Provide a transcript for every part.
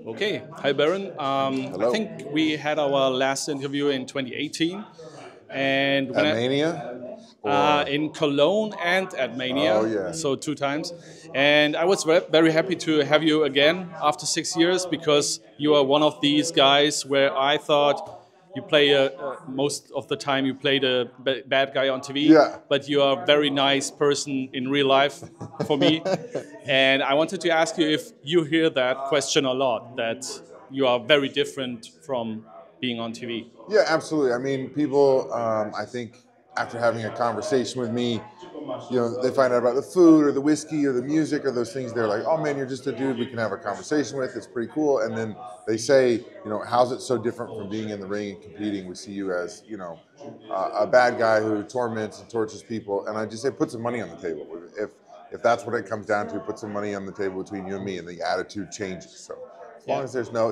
Okay, hi Baron. I Hello. think we had our last interview in 2018, and when At I Mania? Or in Cologne and at oh Mania, yeah. so two times. And I was very happy to have you again after 6 years because you are one of these guys where I thought you play most of the time you play the bad guy on TV, Yeah. but you are a very nice person in real life for me. And I wanted to ask you if you hear that question a lot, that you are very different from being on TV. Yeah, absolutely. I mean, people, I think after having a conversation with me, they find out about the food or the whiskey or the music or those things. They're like, oh man, you're just a dude we can have a conversation with. It's pretty cool. And then they say, how's it so different from being in the ring and competing? We see you as, a bad guy who torments and tortures people. And I just say, put some money on the table. If that's what it comes down to, put some money on the table between you and me, and the attitude changes. So as long Yeah. as there's no,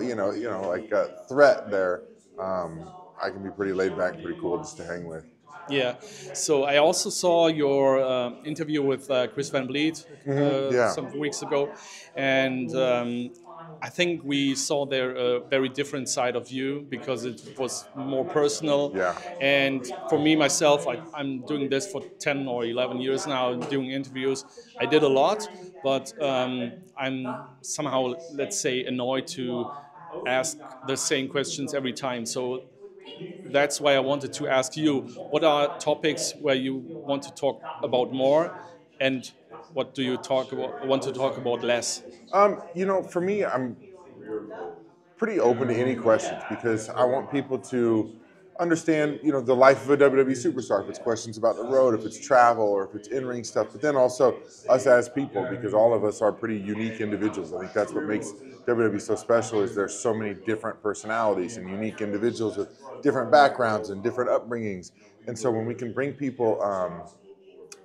like a threat there, um, I can be pretty laid back, pretty cool just to hang with. Yeah. So I also saw your interview with Chris Van Vliet Yeah. some weeks ago, and I think we saw there a very different side of you because it was more personal. Yeah. And for me myself, I'm doing this for 10 or 11 years now, doing interviews. I did a lot, but I'm somehow, let's say, annoyed to ask the same questions every time. So that's why I wanted to ask you, what are topics where you want to talk about more, and what do you want to talk about less? For me, I'm pretty open to any questions because I want people to understand, the life of a WWE superstar. If it's questions about the road, if it's travel, or if it's in-ring stuff, but then also us as people, because all of us are pretty unique individuals. I think that's what makes WWE so special is there's so many different personalities and unique individuals with different backgrounds and different upbringings. And so when we can bring people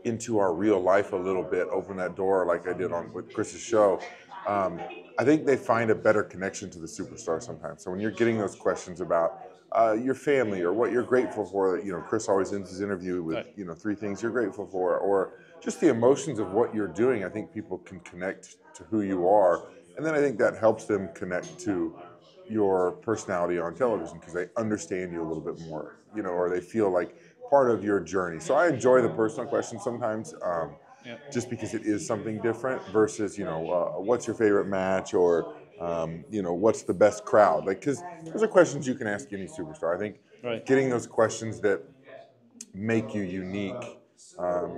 into our real life a little bit, open that door like I did on with Chris's show, um, I think they find a better connection to the superstar sometimes. So when you're getting those questions about your family or what you're grateful for, Chris always ends his interview with, Right. three things you're grateful for, or just the emotions of what you're doing. I think people can connect to who you are. And then I think that helps them connect to your personality on television because they understand you a little bit more, or they feel like part of your journey. So I enjoy the personal questions sometimes, Yeah. just because it is something different versus, what's your favorite match or, what's the best crowd? Like, because those are questions you can ask any superstar. I think Right. getting those questions that make you unique are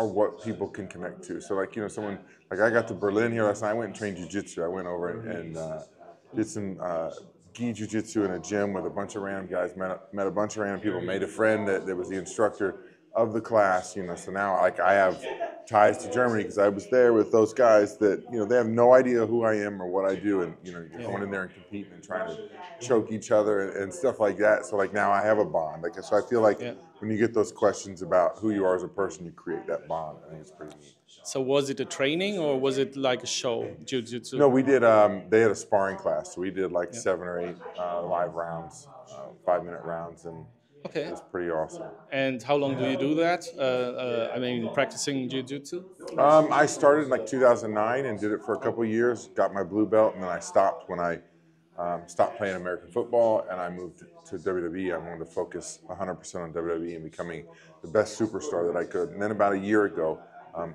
what people can connect to. So, like, someone, like I got to Berlin here last night. I went and trained Jiu Jitsu. I went over and did some gi Jiu Jitsu in a gym with a bunch of random guys, met a bunch of random people, made a friend that was the instructor of the class, so now like I have ties to Germany because I was there with those guys that, they have no idea who I am or what I do. And, you're going in there and competing and trying to choke each other and stuff like that. So like now I have a bond. Like, so I feel like Yeah. when you get those questions about who you are as a person, you create that bond. I think it's pretty neat. So was it a training or was it like a show, jiu-jitsu? No, we did. They had a sparring class, so we did like Yeah. 7 or 8 live rounds, 5-minute rounds, and it Okay. was pretty awesome. And how long do you do that? I mean, practicing jiu-jitsu? I started in like 2009 and did it for a couple of years. Got my blue belt, and then I stopped when I stopped playing American football, and I moved to WWE. I wanted to focus 100% on WWE and becoming the best superstar that I could. And then about a year ago,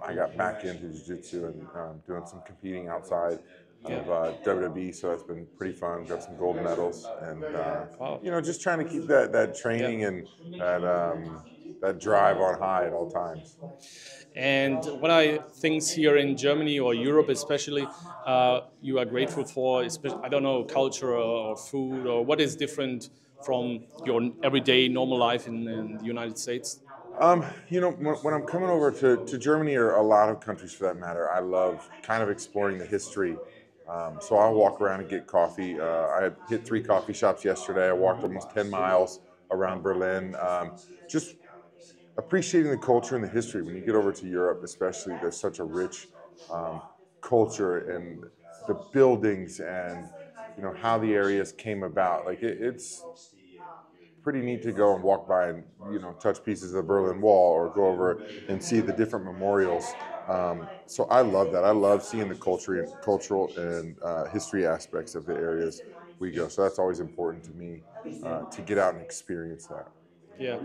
I got back into jiu-jitsu and doing some competing outside Yeah. of WWE. So that's been pretty fun. Got some gold medals, and Wow. just trying to keep that Yeah. training and that drive on high at all times. And what are things here in Germany or Europe, especially, you are grateful for? I don't know, culture or food, or what is different from your everyday normal life in the United States? When I'm coming over to Germany or a lot of countries for that matter, I love kind of exploring the history. So I'll walk around and get coffee. I hit 3 coffee shops yesterday. I walked almost 10 miles around Berlin. Just appreciating the culture and the history. When you get over to Europe, especially, there's such a rich culture and the buildings and how the areas came about. Like it's pretty neat to go and walk by and touch pieces of the Berlin Wall or go over and see the different memorials. So I love that. I love seeing the cultural and history aspects of the areas we go. So that's always important to me to get out and experience that. Yeah.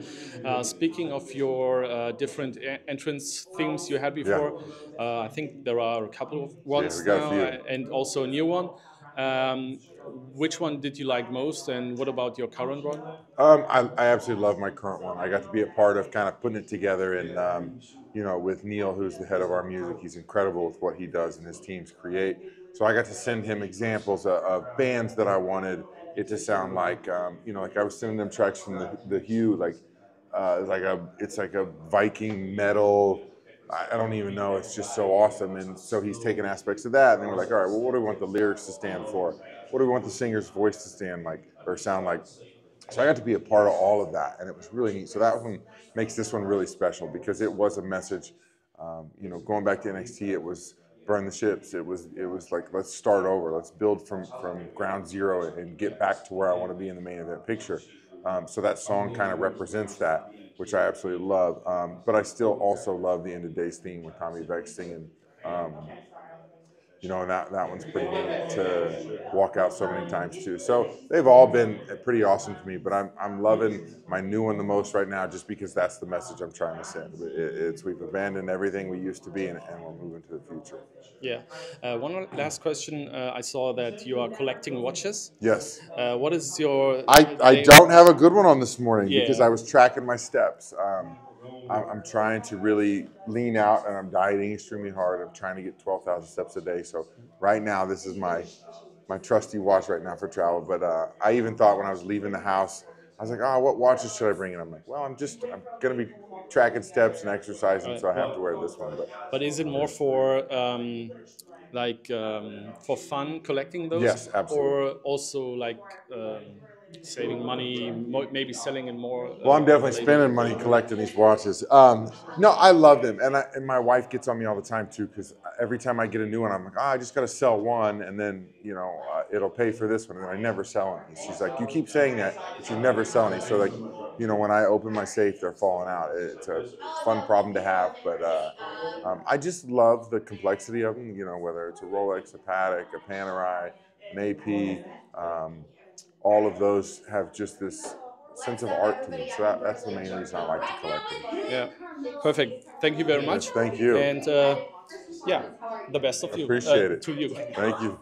Speaking of your different entrance themes you had Yeah, before, I think there are a couple of yeah, we ones got a now, few. and also a new one. Um, which one did you like most, and what about your current one? I absolutely love my current one. I got to be a part of kind of putting it together, and with Neil, who's the head of our music, he's incredible with what he does and his teams create. So I got to send him examples of bands that I wanted it to sound like. Like I was sending them tracks from the Hue, like it's like a Viking metal. I don't even know. It's just so awesome. And so he's taken aspects of that, and then we're like, all right, well, what do we want the lyrics to stand for? What do we want the singer's voice to stand like or sound like? So I got to be a part of all of that, and it was really neat. So that one makes this one really special because it was a message. Going back to NXT, it was burn the ships. It was like, let's start over. Let's build from ground zero and get back to where I want to be in the main event picture. So that song kind of represents that, which I absolutely love. But I still also love the End of Days theme with Tommy Vex singing. Um, and that one's pretty neat to walk out so many times too. So they've all been pretty awesome to me, but I'm loving my new one the most right now just because that's the message I'm trying to send. It's we've abandoned everything we used to be and we're moving to the future. Yeah. One last question. I saw that you are collecting watches. Yes. What is your I name? don't have a good one on this morning because Yeah. I was tracking my steps. I'm trying to really lean out and I'm dieting extremely hard. I'm trying to get 12,000 steps a day. So right now, this is my trusty watch right now for travel. But I even thought when I was leaving the house, I was like, oh, what watches should I bring? And I'm like, well, I'm going to be tracking steps and exercising, so I have to wear this one. But is it more for for fun collecting those, Yes, absolutely. or also like saving money, maybe selling in more? Well, I'm definitely later? spending money collecting these watches. No, I love them, and my wife gets on me all the time too because every time I get a new one, I'm like, I just got to sell one, and then it'll pay for this one, and I never sell any. She's like, you keep saying that, but you never sell any. So like, when I open my safe, they're falling out. It's a fun problem to have, but I just love the complexity of them. Whether it's a Rolex, a Patek, a Panerai, an AP. All of those have just this sense of art to me. So that's the main reason I like to collect them. Yeah, perfect. Thank you very Yes, much. thank you. And yeah, the best of you Appreciate it. to you. Thank you.